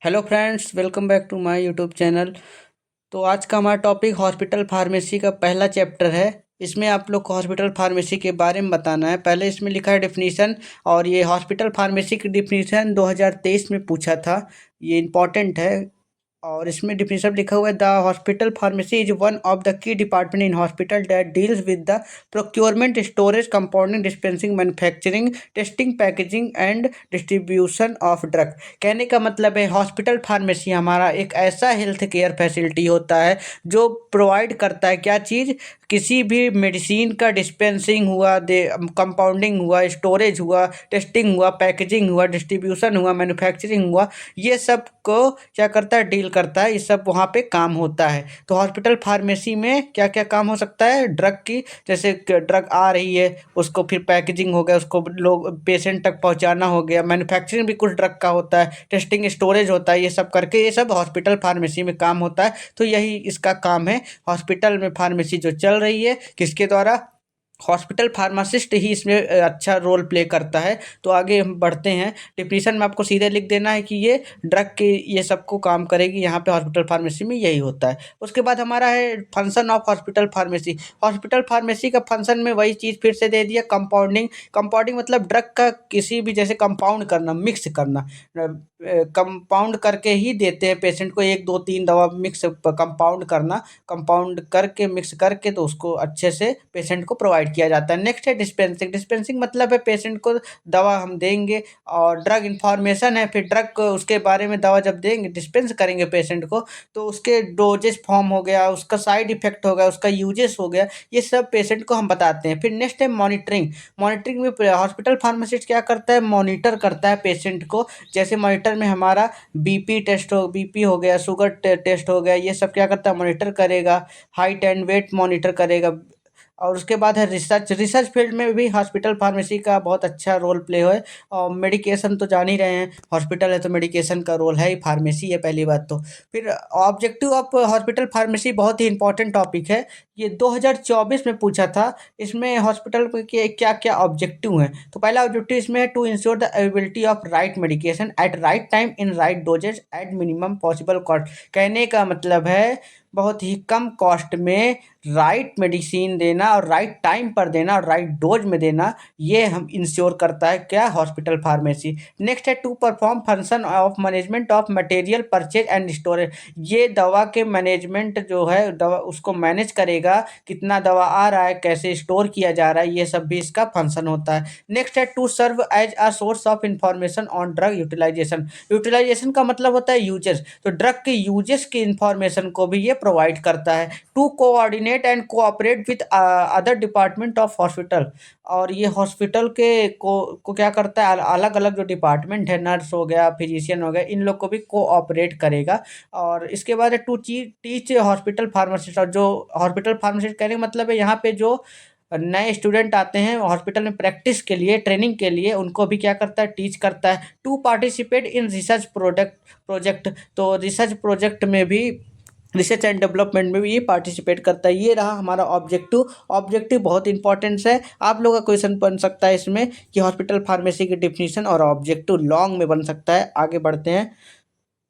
Hello friends, welcome back to my YouTube channel. तो आज का हमारा टॉपिक हॉस्पिटल फार्मेसी का पहला चैप्टर है। इसमें आप लोग को हॉस्पिटल फार्मेसी के बारे में बताना है। पहले इसमें लिखा है डिफिनीशन, और ये हॉस्पिटल फार्मेसी की डिफिनीशन 2023 में पूछा था। ये इम्पॉर्टेंट है। और इसमें डिफिनीशन लिखा हुआ है, the hospital pharmacy is one of the key department in hospital that deals with the procurement, storage, compounding, dispensing, manufacturing, testing, packaging and distribution of drug. कहने का मतलब है हॉस्पिटल फार्मेसी हमारा एक ऐसा हेल्थ केयर फैसिलिटी होता है जो प्रोवाइड करता है क्या चीज़, किसी भी मेडिसिन का डिस्पेंसिंग हुआ, दे कंपाउंडिंग हुआ, स्टोरेज हुआ, टेस्टिंग हुआ, पैकेजिंग हुआ, डिस्ट्रीब्यूशन हुआ, मैन्युफैक्चरिंग हुआ, ये सब को क्या करता है, डील करता है। ये सब वहाँ पे काम होता है। तो हॉस्पिटल फार्मेसी में क्या क्या काम हो सकता है ड्रग की, जैसे ड्रग आ रही है उसको फिर पैकेजिंग हो गया, उसको लोग पेशेंट तक पहुँचाना हो गया, मैन्युफैक्चरिंग भी कुछ ड्रग का होता है, टेस्टिंग, स्टोरेज होता है, ये सब करके ये सब हॉस्पिटल फार्मेसी में काम होता है। तो यही इसका काम है। हॉस्पिटल में फार्मेसी जो चल रही है किसके द्वारा, हॉस्पिटल फार्मासिस्ट ही इसमें अच्छा रोल प्ले करता है। तो आगे हम बढ़ते हैं। डिफिनीशन में आपको सीधे लिख देना है कि ये ड्रग के ये सबको काम करेगी, यहाँ पे हॉस्पिटल फार्मेसी में यही होता है। उसके बाद हमारा है function of hospital pharmacy. Hospital pharmacy का फंक्शन में वही चीज़ फिर से दे दिया, कंपाउंडिंग। कंपाउंडिंग मतलब ड्रग का किसी भी, जैसे कंपाउंड करना, मिक्स करना। कंपाउंड करके ही देते हैं पेशेंट को, एक दो तीन दवा मिक्स कंपाउंड करना, कंपाउंड करके मिक्स करके तो उसको अच्छे से पेशेंट को प्रोवाइड किया जाता है। नेक्स्ट है डिस्पेंसिंग। डिस्पेंसिंग मतलब है पेशेंट को दवा हम देंगे, और ड्रग इंफॉर्मेशन है, फिर ड्रग को उसके बारे में दवा जब देंगे, डिस्पेंस करेंगे पेशेंट को, तो उसके डोजेज फॉर्म हो गया, उसका साइड इफेक्ट हो गया, उसका यूजेस हो गया, ये सब पेशेंट को हम बताते हैं। फिर नेक्स्ट है मॉनिटरिंग। मॉनिटरिंग में हॉस्पिटल फार्मासिस्ट क्या करता है, मॉनिटर करता है पेशेंट को। जैसे मॉनिटर में हमारा बीपी टेस्ट हो, बीपी हो गया, शुगर टेस्ट हो गया, ये सब क्या करता है, मॉनिटर करेगा। हाइट एंड वेट मॉनिटर करेगा। और उसके बाद है रिसर्च। रिसर्च फील्ड में भी हॉस्पिटल फार्मेसी का बहुत अच्छा रोल प्ले है। और मेडिकेशन तो जान ही रहे हैं, हॉस्पिटल है तो मेडिकेशन का रोल है ही, फार्मेसी है पहली बात तो। फिर ऑब्जेक्टिव ऑफ हॉस्पिटल फार्मेसी बहुत ही इंपॉर्टेंट टॉपिक है। ये 2024 में पूछा था। इसमें हॉस्पिटल के क्या क्या ऑब्जेक्टिव हैं, तो पहला ऑब्जेक्टिव इसमें है to ensure the availability of right medication at right time in right dosages at minimum possible cost. कहने का मतलब है बहुत ही कम कॉस्ट में राइट मेडिसिन देना, और राइट टाइम पर देना, और राइट डोज में देना, ये हम इंश्योर करता है क्या, हॉस्पिटल फार्मेसी। नेक्स्ट है to perform function of management of material purchase and storage. ये दवा के मैनेजमेंट जो है, दवा उसको मैनेज करेगा, कितना दवा आ रहा है, कैसे स्टोर किया जा रहा है, ये सब भी इसका फंक्शन होता है। नेक्स्ट है to serve as a source of information on drug utilization. Utilization का मतलब होता है यूजेस, तो ड्रग के यूजेस की इंफॉर्मेशन को भी ये प्रोवाइड करता है। To coordinate and cooperate with other department of hospital. और ये हॉस्पिटल के को क्या करता है, अलग अलग जो डिपार्टमेंट है, नर्स हो गया, फिजिशियन हो गया, इन लोग को भी कोऑपरेट करेगा। और इसके बाद है टू टीच हॉस्पिटल फार्मासिस्ट। और जो हॉस्पिटल फार्मासिस्ट कहने का मतलब है, यहाँ पे जो नए स्टूडेंट आते हैं हॉस्पिटल में प्रैक्टिस के लिए, ट्रेनिंग के लिए, उनको भी क्या करता है, टीच करता है। To participate in research project. तो रिसर्च प्रोजेक्ट में भी, रिसर्च एंड डेवलपमेंट में भी ये पार्टिसिपेट करता है। ये रहा हमारा ऑब्जेक्टिव। ऑब्जेक्टिव बहुत इंपॉर्टेंस है। आप लोगों का क्वेश्चन बन सकता है इसमें कि हॉस्पिटल फार्मेसी की डिफिनीशन और ऑब्जेक्टिव लॉन्ग में बन सकता है। आगे बढ़ते हैं।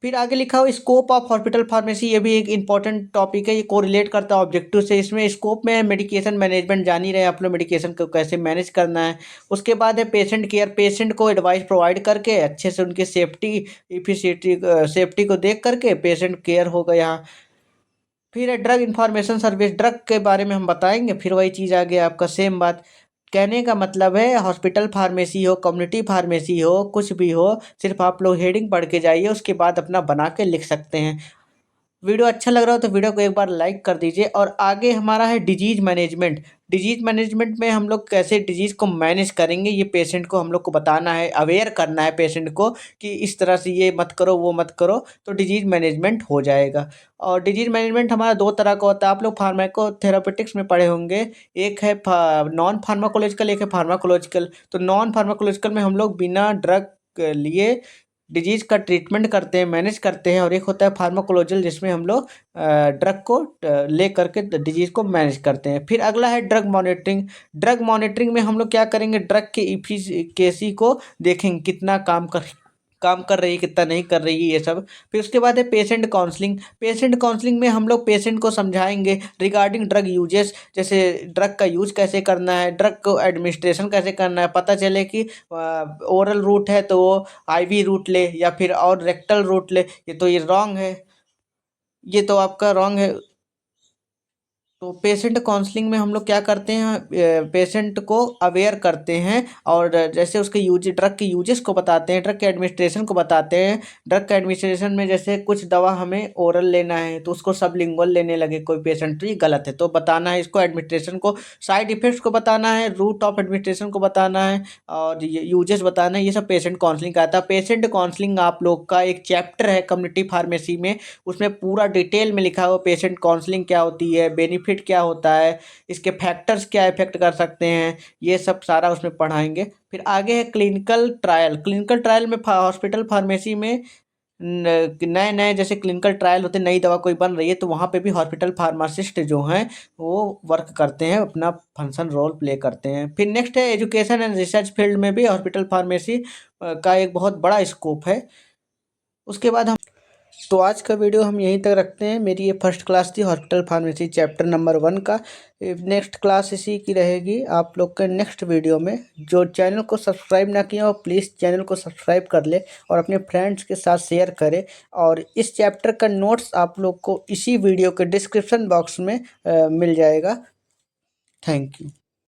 फिर आगे लिखा हुआ स्कोप ऑफ हॉस्पिटल फार्मेसी, ये भी एक इंपॉर्टेंट टॉपिक है। ये कोरिलेट करता है ऑब्जेक्टिव से। इसमें स्कोप में मेडिकेशन मैनेजमेंट, जान ही रहे हैं आप लोग, मेडिकेशन को कैसे मैनेज करना है। उसके बाद है पेशेंट केयर। पेशेंट को एडवाइस प्रोवाइड करके अच्छे से उनकी सेफ्टी, इफिशिएंटी, सेफ्टी को देख करके पेशेंट केयर होगा यहाँ। फिर है ड्रग इंफॉर्मेशन सर्विस। ड्रग के बारे में हम बताएंगे, फिर वही चीज़ आ गया आपका सेम बात। कहने का मतलब है हॉस्पिटल फार्मेसी हो, कम्युनिटी फार्मेसी हो, कुछ भी हो, सिर्फ आप लोग हेडिंग पढ़ के जाइए, उसके बाद अपना बना के लिख सकते हैं। वीडियो अच्छा लग रहा हो तो वीडियो को एक बार लाइक कर दीजिए। और आगे हमारा है डिजीज मैनेजमेंट। डिजीज मैनेजमेंट में हम लोग कैसे डिजीज़ को मैनेज करेंगे, ये पेशेंट को हम लोग को बताना है, अवेयर करना है पेशेंट को कि इस तरह से ये मत करो, वो मत करो, तो डिजीज मैनेजमेंट हो जाएगा। और डिजीज मैनेजमेंट हमारा दो तरह का होता है, आप लोग फार्माकोथेरापेटिक्स में पढ़े होंगे। एक है नॉन फार्माकोलॉजिकल, एक है फार्माकोलॉजिकल। तो नॉन फार्माकोलॉजिकल में हम लोग बिना ड्रग लिए डिजीज़ का ट्रीटमेंट करते हैं, मैनेज करते हैं। और एक होता है फार्माकोलॉजिकल, जिसमें हम लोग ड्रग को ले करके डिजीज़ को मैनेज करते हैं। फिर अगला है ड्रग मॉनिटरिंग। ड्रग मॉनिटरिंग में हम लोग क्या करेंगे, ड्रग के इफिकेसी को देखेंगे, कितना काम कर काम कर रही है कितना नहीं कर रही है ये सब। फिर उसके बाद है पेशेंट काउंसलिंग। पेशेंट काउंसलिंग में हम लोग पेशेंट को समझाएंगे रिगार्डिंग ड्रग यूजेस, जैसे ड्रग का यूज कैसे करना है, ड्रग को एडमिनिस्ट्रेशन कैसे करना है। पता चले कि ओरल रूट है तो वो आईवी रूट ले या फिर और रेक्टल रूट ले, ये तो ये रॉन्ग है, ये तो आपका रॉन्ग है। तो पेशेंट काउंसलिंग में हम लोग क्या करते हैं, पेशेंट को अवेयर करते हैं और जैसे उसके यूज ड्रग के यूजेस को बताते हैं, ड्रग के एडमिनिस्ट्रेशन को बताते हैं। ड्रग के एडमिनिस्ट्रेशन में जैसे कुछ दवा हमें ओरल लेना है तो उसको सबलिंगुअल लेने लगे कोई पेशेंट, तो ये गलत है, तो बताना है इसको, एडमिनिस्ट्रेशन को, साइड इफेक्ट्स को बताना है, रूट ऑफ एडमिनिस्ट्रेशन को बताना है और ये यूजेस बताना है। ये सब पेशेंट काउंसलिंग का आता है। पेशेंट काउंसलिंग आप लोग का एक चैप्टर है कम्युनिटी फार्मेसी में, उसमें पूरा डिटेल में लिखा हुआ पेशेंट काउंसलिंग क्या होती है, बेनिफिट क्या होता है, इसके फैक्टर्स क्या इफेक्ट कर सकते हैं, ये सब सारा उसमें पढ़ाएंगे। फिर आगे है क्लिनिकल ट्रायल। क्लिनिकल ट्रायल में हॉस्पिटल फार्मेसी में नए नए जैसे क्लिनिकल ट्रायल होते हैं, नई दवा कोई बन रही है तो वहाँ पे भी हॉस्पिटल फार्मासिस्ट जो हैं वो वर्क करते हैं, अपना फंक्शन रोल प्ले करते हैं। फिर नेक्स्ट है एजुकेशन एंड रिसर्च फील्ड में भी हॉस्पिटल फार्मेसी का एक बहुत बड़ा स्कोप है। उसके बाद हम, तो आज का वीडियो हम यहीं तक रखते हैं। मेरी ये फर्स्ट क्लास थी हॉस्पिटल फार्मेसी चैप्टर नंबर 1 का। नेक्स्ट क्लास इसी की रहेगी आप लोग के नेक्स्ट वीडियो में। जो चैनल को सब्सक्राइब ना किया हो प्लीज़ चैनल को सब्सक्राइब कर ले और अपने फ्रेंड्स के साथ शेयर करें। और इस चैप्टर का नोट्स आप लोग को इसी वीडियो के डिस्क्रिप्शन बॉक्स में मिल जाएगा। Thank you.